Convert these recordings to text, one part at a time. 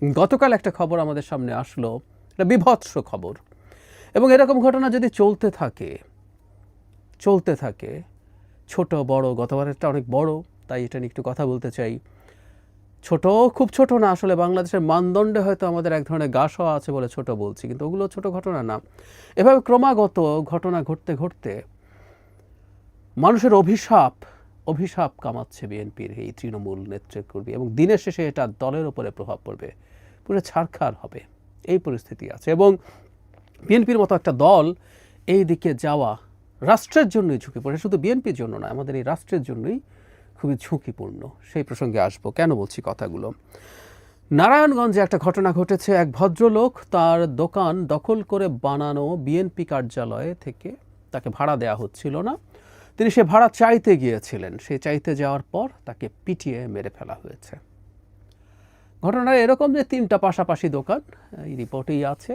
গতকাল একটা খবর আমাদের সামনে আসলো, একটা বিভৎস খবর, এবং এরকম ঘটনা যদি চলতে থাকে ছোট বড়, গতবারেরটা অনেক বড়, তাই এটা নিয়ে একটু কথা বলতে চাই। ছোট, খুব ছোট না, আসলে বাংলাদেশের মানদণ্ডে হয়তো আমাদের এক ধরনের গা সওয়া আছে বলে ছোট বলছি, কিন্তু ওগুলো ছোট ঘটনা না। এভাবে ক্রমাগত ঘটনা ঘটতে ঘটতে মানুষের অভিশাপ কামাচ্ছে বিএনপির এই তৃণমূল নেতৃত্বকর্মী, এবং দিনের শেষে এটা দলের উপরে প্রভাব পড়বে, পুরো ছারখার হবে, এই পরিস্থিতি আছে। এবং বিএনপির মতো একটা দল এই দিকে যাওয়া রাষ্ট্রের জন্যই ঝুঁকিপূর্ণ, শুধু বিএনপির জন্য নয়, আমাদের এই রাষ্ট্রের জন্যই খুবই ঝুঁকিপূর্ণ। সেই প্রসঙ্গে আসবো, কেন বলছি কথাগুলো। নারায়ণগঞ্জে একটা ঘটনা ঘটেছে। এক ভদ্রলোক তার দোকান দখল করে বানানো বিএনপি কার্যালয়ে থেকে তাকে ভাড়া দেওয়া হচ্ছিল না, তিনি সে ভাড়া চাইতে গিয়েছিলেন। সে চাইতে যাওয়ার পর তাকে পিটিয়ে মেরে ফেলা হয়েছে। ঘটনাটা এরকম যে 3টা পাশাপাশি দোকান, এই রিপোর্টেই আছে,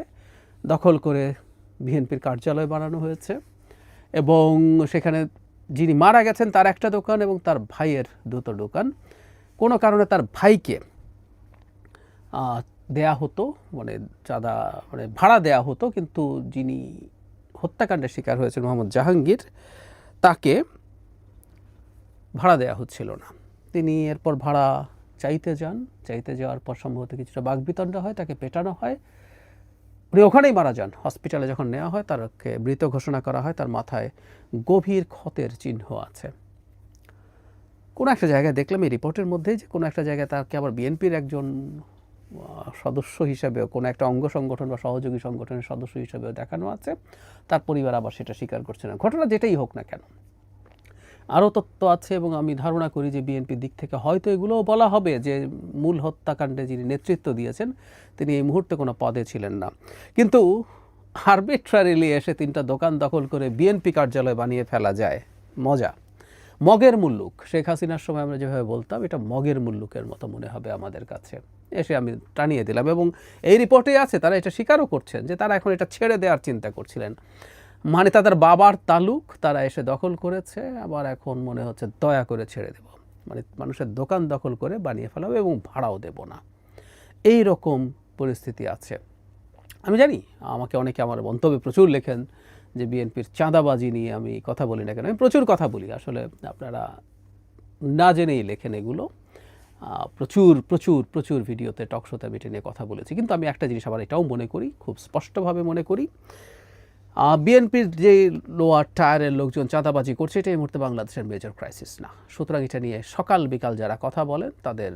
দখল করে বিএনপির কার্যালয় বানানো হয়েছে, এবং সেখানে যিনি মারা গেছেন তার একটা দোকান এবং তার ভাইয়ের 2টো দোকান। কোনো কারণে তার ভাইকে দেয়া হতো, মানে চাঁদা, মানে ভাড়া দেয়া হতো, কিন্তু যিনি হত্যাকাণ্ডের শিকার হয়েছেন মোহাম্মদ জাহাঙ্গীর, তাকে ভাড়া দেয়া হচ্ছিল না। তিনি এরপর ভাড়া চাইতে যাওয়ার পর সম্ভবত কিছুটা বাকবিতণ্ডা হয়, তাকে পেটানো হয়, উনি ওখানেই মারা যান। হসপিটালে যখন নেওয়া হয় তাকে মৃত ঘোষণা করা হয়, তার মাথায় গভীর ক্ষতের চিহ্ন আছে। কোনো একটা জায়গায় দেখলাম এই রিপোর্টের মধ্যে যে কোনো একটা জায়গায় তাকে আবার বিএনপির একজন সদস্য হিসাবেও, কোনো একটা অঙ্গ সংগঠন বা সহযোগী সংগঠনের সদস্য হিসাবেও দেখানো আছে। তার পরিবার আবার সেটা স্বীকার করছে না। ঘটনা যেটাই হোক না কেন, আরও তথ্য আছে, এবং আমি ধারণা করি যে বিএনপির দিক থেকে হয়তো এগুলোও বলা হবে যে মূল হত্যাকাণ্ডে যিনি নেতৃত্ব দিয়েছেন তিনি এই মুহূর্তে কোনো পদে ছিলেন না, কিন্তু আরবিট্রারিলি এসে 3টা দোকান দখল করে বিএনপি কার্যালয় বানিয়ে ফেলা যায়। মজা, মগের মুল্লুক। শেখ হাসিনার সময় আমরা যেভাবে বলতাম, এটা মগের মুল্লুকের মতো মনে হবে আমাদের কাছে। এসে আমি টানিয়ে দিলাম, এবং এই রিপোর্টেই আছে, তারা এটা স্বীকারও করছেন যে তারা এখন এটা ছেড়ে দেওয়ার চিন্তা করছিলেন। মানে তাদের বাবার তালুক তারা এসে দখল করেছে, আবার এখন মনে হচ্ছে দয়া করে ছেড়ে দেব, মানে মানুষের দোকান দখল করে বানিয়ে ফেলাবে এবং ভাড়াও দেব না, এই রকম পরিস্থিতি আছে। আমি জানি আমাকে অনেকে আমার মন্তব্যে প্রচুর লেখেন যে বিএনপির চাঁদাবাজি নিয়ে আমি কথা বলি না কেন। আমি প্রচুর কথা বলি, আসলে আপনারা না জেনেই লেখেন এগুলো। প্রচুর প্রচুর প্রচুর ভিডিওতে, টকশোতে আমি এটা নিয়ে কথা বলেছি, কিন্তু আমি একটা জিনিস আবার এটাও মনে করি, খুব স্পষ্টভাবে মনে করি, বিএনপির যে লোয়ার টায়ারের লোকজন চাঁদাবাজি করছে, এটা এই মুহূর্তে বাংলাদেশের মেজর ক্রাইসিস না। সুতরাং এটা নিয়ে সকাল বিকাল যারা কথা বলেন তাদের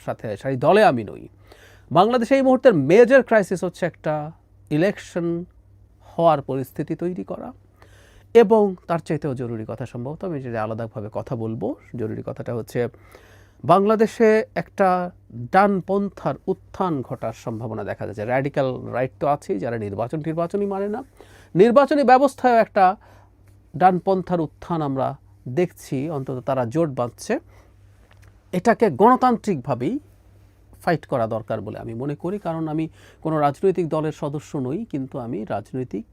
সাথে সেই দলে আমি নই। বাংলাদেশে এই মুহূর্তের মেজর ক্রাইসিস হচ্ছে একটা ইলেকশন হওয়ার পরিস্থিতি তৈরি করা, এবং তার চাইতেও জরুরি কথা, সম্ভবত আমি যদি আলাদাভাবে কথা বলবো, জরুরি কথাটা হচ্ছে বাংলাদেশে একটা ডানপন্থার উত্থান ঘটার সম্ভাবনা দেখা যাচ্ছে। র্যাডিক্যাল রাইট তো আছেই, যারা নির্বাচনই মানে না, নির্বাচনী ব্যবস্থায় একটা ডানপন্থার উত্থান আমরা দেখছি, অন্তত তারা জোট বাঁধছে। এটাকে গণতান্ত্রিকভাবেই ফাইট করা দরকার বলে আমি মনে করি, কারণ আমি কোনো রাজনৈতিক দলের সদস্য নই, কিন্তু আমি রাজনৈতিক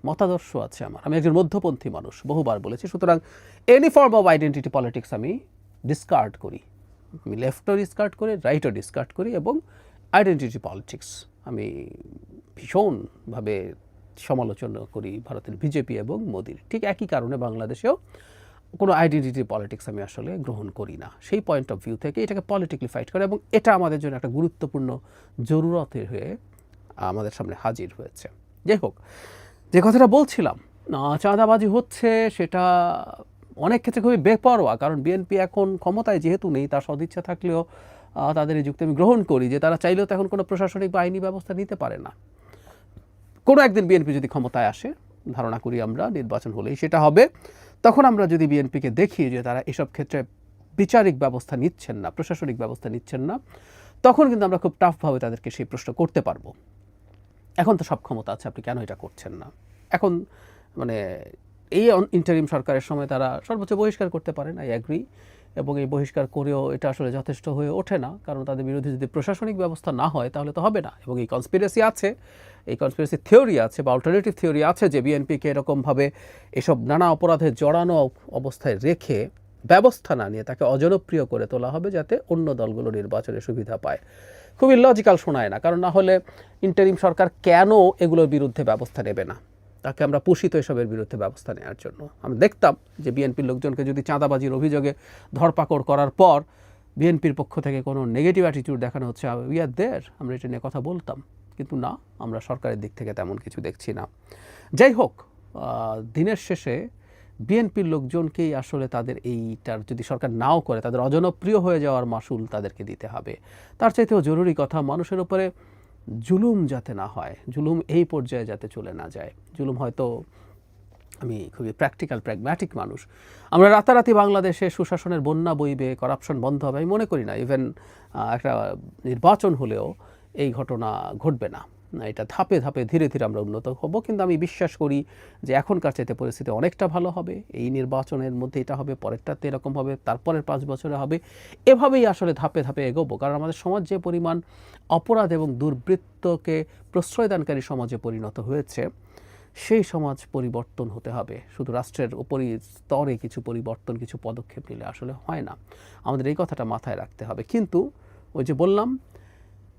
মতাদর্শ আছে আমার, আমি একজন মধ্যপন্থী মানুষ, বহুবার বলেছি। সুতরাং any form of identity politics আমি ডিসকার্ড করি, আমি লেফটও ডিসকার্ড করি, রাইটও ডিসকার্ড করি, এবং আইডেন্টিটি পলিটিক্স আমি ভীষণভাবে সমালোচনা করি ভারতের বিজেপি এবং মোদির। ঠিক একই কারণে বাংলাদেশেও কোনো আইডেন্টিটি পলিটিক্স আমি আসলে গ্রহণ করি না। সেই পয়েন্ট অফ ভিউ থেকে এটাকে পলিটিক্যালি ফাইট করে, এবং এটা আমাদের জন্য একটা গুরুত্বপূর্ণ জরুরতের হয়ে আমাদের সামনে হাজির হয়েছে। যাই হোক, যে কথাটা বলছিলাম, চাঁদাবাজি হচ্ছে, সেটা অনেক ক্ষেত্রে খুবই বেপরোয়া, কারণ বিএনপি এখন ক্ষমতায় যেহেতু নেই, তার সদিচ্ছা থাকলেও তাদের এই যুক্তি আমি গ্রহণ করি যে তারা চাইলেও তো এখন কোনো প্রশাসনিক বা আইনি ব্যবস্থা নিতে পারে না। কোনো একদিন বিএনপি যদি ক্ষমতায় আসে, ধারণা করি আমরা নির্বাচন হলেই সেটা হবে, তখন আমরা যদি বিএনপিকে দেখি যে তারা এসব ক্ষেত্রে বিচারিক ব্যবস্থা নিচ্ছেন না, প্রশাসনিক ব্যবস্থা নিচ্ছেন না, তখন কিন্তু আমরা খুব টাফভাবে তাদেরকে সেই প্রশ্ন করতে পারবো, এখন তো সব ক্ষমতা আছে, আপনি কেন এটা করছেন না। এখন মানে এই ইন্টারিম সরকারের সময় তারা সর্বোচ্চ বহিষ্কার করতে পারেন, আই অ্যাগ্রি, এবং এই বহিষ্কার করেও এটা আসলে যথেষ্ট হয়ে ওঠে না, কারণ তাদের বিরুদ্ধে যদি প্রশাসনিক ব্যবস্থা না হয় তাহলে তো হবে না। এবং এই কনস্পিরেসি আছে, এই কনস্পিরেসি থিওরি আছে বা অল্টারনেটিভ থিওরি আছে যে বিএনপিকে এরকমভাবে এসব নানা অপরাধে জড়ানো অবস্থায় রেখে ব্যবস্থা না নিয়ে তাকে অজনপ্রিয় করে তোলা হবে, যাতে অন্য দলগুলো নির্বাচনে সুবিধা পায়। খুবই লজিক্যাল শোনায় না, কারণ না হলে ইন্টারিম সরকার কেন এগুলোর বিরুদ্ধে ব্যবস্থা নেবে না? তাকে আমরা পুষিত এসবের বিরুদ্ধে ব্যবস্থা নেওয়ার জন্য। আমরা দেখতাম যে বিএনপির লোকজনকে যদি চাঁদাবাজির অভিযোগে ধরপাকড় করার পর বিএনপির পক্ষ থেকে কোনো নেগেটিভ অ্যাটিটিউড দেখানো হচ্ছে, উই আর দেয়ার, আমরা এটা নিয়ে কথা বলতাম। কিন্তু না, আমরা সরকারের দিক থেকে তেমন কিছু দেখছি না। যাই হোক, দিনের শেষে বিএনপির লোকজনকেই আসলে তাদের এইটার যদি সরকার নাও করে তাদের অজনপ্রিয় হয়ে যাওয়ার মাসুল তাদেরকে দিতে হবে। তার চাইতেও জরুরি কথা, মানুষের উপরে জুলুম যাতে না হয়, জুলুম এই পর্যায়ে যাতে চলে না যায়। জুলুম হয়তো, আমি খুবই প্র্যাকটিক্যাল প্র্যাগম্যাটিক মানুষ, আমরা রাতারাতি বাংলাদেশে সুশাসনের বন্যা বইবে, করাপশন বন্ধ হবে আমি মনে করি না। ইভেন একটা নির্বাচন হলেও এই ঘটনা ঘটবে না। এটা ধাপে ধাপে ধীরে ধীরে আমরা উন্নত হব, কিন্তু আমি বিশ্বাস করি যে এখনকার চাইতে পরিস্থিতি অনেকটা ভালো হবে। এই নির্বাচনের মধ্যে এটা হবে, পরেরটাতে এরকম হবে, তারপরের 5 বছরে হবে। এভাবেই আসলে ধাপে ধাপে এগোবো, কারণ আমাদের সমাজ যে পরিমাণ অপরাধ এবং দুর্বৃত্তকে প্রশ্রয়দানকারী সমাজে পরিণত হয়েছে, সেই সমাজ পরিবর্তন হতে হবে। শুধু রাষ্ট্রের উপরই স্তরে কিছু পরিবর্তন, কিছু পদক্ষেপ নিলে আসলে হয় না। আমাদের এই কথাটা মাথায় রাখতে হবে। কিন্তু ওই যে বললাম,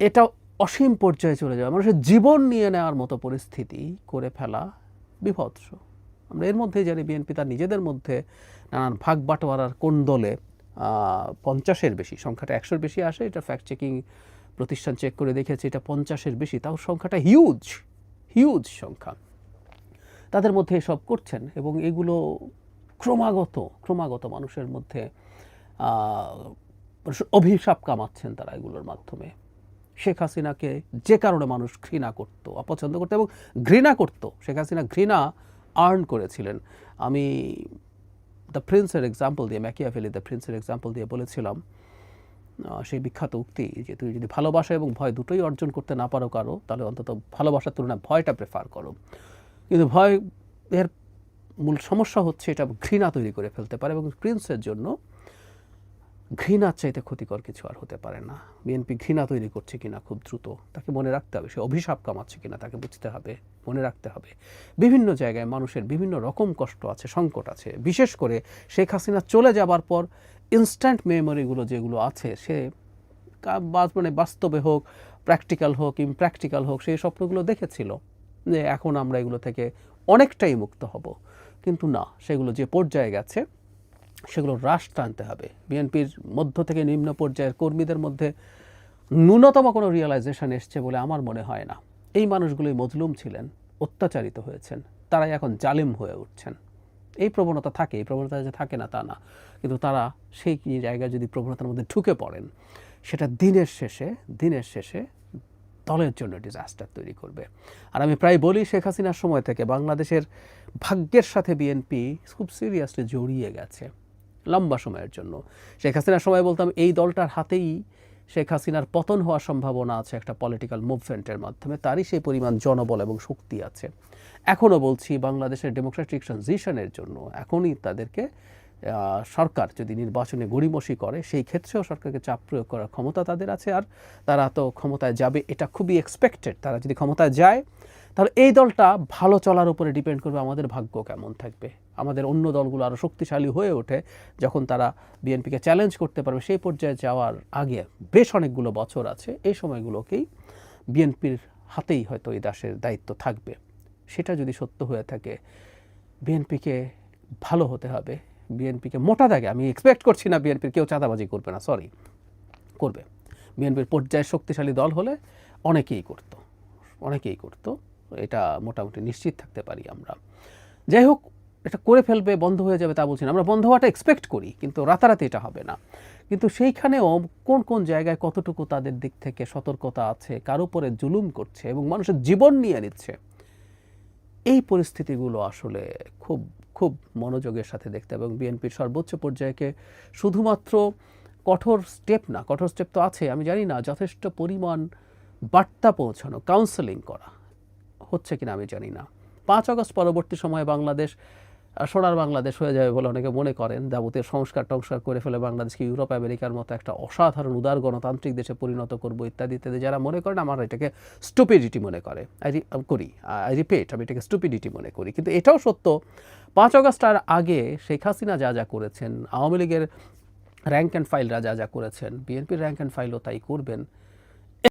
এটা অসীম পর্যায়ে চলে যাবে, মানুষের জীবন নিয়ে নেওয়ার মতো পরিস্থিতি করে ফেলা বিভৎস। আমরা এর মধ্যেই জানি বিএনপি তার নিজেদের মধ্যে নানান ভাগ বাটোয়ারার কোন্দলে 50-এর বেশি, সংখ্যাটা 100-এর বেশি আসে, এটা ফ্যাক্ট চেকিং প্রতিষ্ঠান চেক করে দেখেছে এটা 50-এর বেশি, তাও সংখ্যাটা হিউজ হিউজ সংখ্যা। তাদের মধ্যে এসব করছেন এবং এগুলো ক্রমাগত মানুষের মধ্যে অভিশাপ কামাচ্ছেন তারা এগুলোর মাধ্যমে। শেখ হাসিনাকে যে কারণে মানুষ ঘৃণা করত, অপছন্দ করত এবং ঘৃণা করত, শেখ হাসিনা ঘৃণা আর্ন করেছিলেন। আমি দ্য প্রিন্সের এক্সাম্পল দিয়ে, ম্যাকিয়াভেলি দ্য প্রিন্সের এক্সাম্পল দিয়ে বলেছিলাম সেই বিখ্যাত উক্তি যে তুই যদি ভালোবাসা এবং ভয় দুটোই অর্জন করতে না পারো কারো, তাহলে অন্তত ভালোবাসার তুলনায় ভয়টা প্রেফার করো। কিন্তু ভয় এর মূল সমস্যা হচ্ছে এটা ঘৃণা তৈরি করে ফেলতে পারে, এবং প্রিন্সের জন্য ঘৃণার চাইতে ক্ষতিকর কিছু আর হতে পারে না। বিএনপি ঘৃণা তৈরি করছে কিনা খুব দ্রুত তাকে মনে রাখতে হবে, সে অভিশাপ কামাচ্ছে কিনা তাকে বুঝতে হবে, মনে রাখতে হবে। বিভিন্ন জায়গায় মানুষের বিভিন্ন রকম কষ্ট আছে, সংকট আছে। বিশেষ করে শেখ হাসিনা চলে যাবার পর ইনস্ট্যান্ট মেমোরিগুলো যেগুলো আছে, সে মানে বাস্তবে হোক, প্র্যাকটিক্যাল হোক, ইমপ্র্যাকটিক্যাল হোক, সেই স্বপ্নগুলো দেখেছিল যে এখন আমরা এগুলো থেকে অনেকটাই মুক্ত হব। কিন্তু না, সেগুলো যে পর্যায়ে গেছে সেগুলো হ্রাস টানতে হবে। বিএনপির মধ্য থেকে নিম্ন পর্যায়ের কর্মীদের মধ্যে ন্যূনতম কোনো রিয়েলাইজেশন এসছে বলে আমার মনে হয় না। এই মানুষগুলোই মজলুম ছিলেন, অত্যাচারিত হয়েছেন, তারাই এখন জালিম হয়ে উঠছেন। এই প্রবণতা থাকে, এই প্রবণতা যে থাকে না তা না, কিন্তু তারা সেই জায়গায় যদি প্রবণতার মধ্যে ঢুকে পড়েন, সেটা দিনের শেষে দলের জন্য ডিজাস্টার তৈরি করবে। আর আমি প্রায় বলি, শেখ হাসিনার সময় থেকে বাংলাদেশের ভাগ্যের সাথে বিএনপি খুব সিরিয়াসলি জড়িয়ে গেছে লম্বা সময়ের জন্য। শেখ হাসিনার সময় বলতাম এই দলটার হাতেই শেখ হাসিনার পতন হওয়ার সম্ভাবনা আছে একটা পলিটিক্যাল মুভমেন্টের মাধ্যমে, তারই সেই পরিমাণ জনবল এবং শক্তি আছে। এখনও বলছি, বাংলাদেশের ডেমোক্রেটিক ট্রানজিশনের জন্য এখনই তাদেরকে সরকার যদি নির্বাচনে গড়িমসি করে, সেই ক্ষেত্রেও সরকারকে চাপ প্রয়োগ করার ক্ষমতা তাদের আছে। আর তারা তো ক্ষমতায় যাবে, এটা খুবই এক্সপেক্টেড। তারা যদি ক্ষমতায় যায়, তাহলে এই দলটা ভালো চলার উপরে ডিপেন্ড করবে আমাদের ভাগ্য কেমন থাকবে। আমাদের অন্য দলগুলো আরও শক্তিশালী হয়ে ওঠে যখন তারা বিএনপিকে চ্যালেঞ্জ করতে পারবে। সেই পর্যায়ে যাওয়ার আগে বেশ অনেকগুলো বছর আছে, এই সময়গুলোকেই বিএনপির হাতেই হয়তো এই দেশের দায়িত্ব থাকবে। সেটা যদি সত্য হয়ে থাকে, বিএনপিকে ভালো হতে হবে, বিএনপিকে মোটা দাগে, আমি এক্সপেক্ট করছি না বিএনপির কেউ চাঁদাবাজি করবে না, করবে। বিএনপির পর্যায়ে শক্তিশালী দল হলে অনেকেই করতো, এটা মোটামুটি নিশ্চিত থাকতে পারি আমরা। যাই হোক, এটা করে ফেলবে, বন্ধ হয়ে যাবে তা বলছি না, আমরা বন্ধ হওয়াটা এক্সপেক্ট করি, কিন্তু রাতারাতি এটা হবে না। কিন্তু সেইখানেও কোন জায়গায় কতটুকু তাদের দিক থেকে সতর্কতা আছে, কার উপরে জুলুম করছে এবং মানুষের জীবন নিয়ে নিচ্ছে, এই পরিস্থিতিগুলো আসলে খুব খুব মনোযোগের সাথে দেখতে হবে। এবং বিএনপির সর্বোচ্চ পর্যায়কে শুধুমাত্র কঠোর স্টেপ তো আছে, আমি জানি না যথেষ্ট পরিমাণ বার্তা পৌঁছানো, কাউন্সেলিং করা হচ্ছে কিনা আমি জানি না। 5 আগস্ট পরবর্তী সময়ে বাংলাদেশ সোনার বাংলাদেশ হয়ে যাবে বলে অনেকে মনে করেন। যাবতীয় সংস্কার করে ফেলে বাংলাদেশকে ইউরোপ আমেরিকার মতো একটা অসাধারণ উদার গণতান্ত্রিক দেশে পরিণত করবো ইত্যাদি ইত্যাদি যারা মনে করেন, আমার এটাকে স্টুপিডিটি মনে করে আই রিপিট, আমি এটাকে স্টুপিডিটি মনে করি। কিন্তু এটাও সত্য, 5 আগস্টের আগে শেখ হাসিনা যা করেছেন, আওয়ামী লীগের র্যাঙ্ক অ্যান্ড ফাইলরা যা করেছেন, বিএনপির র্যাঙ্ক অ্যান্ড ফাইলও তাই করবেন।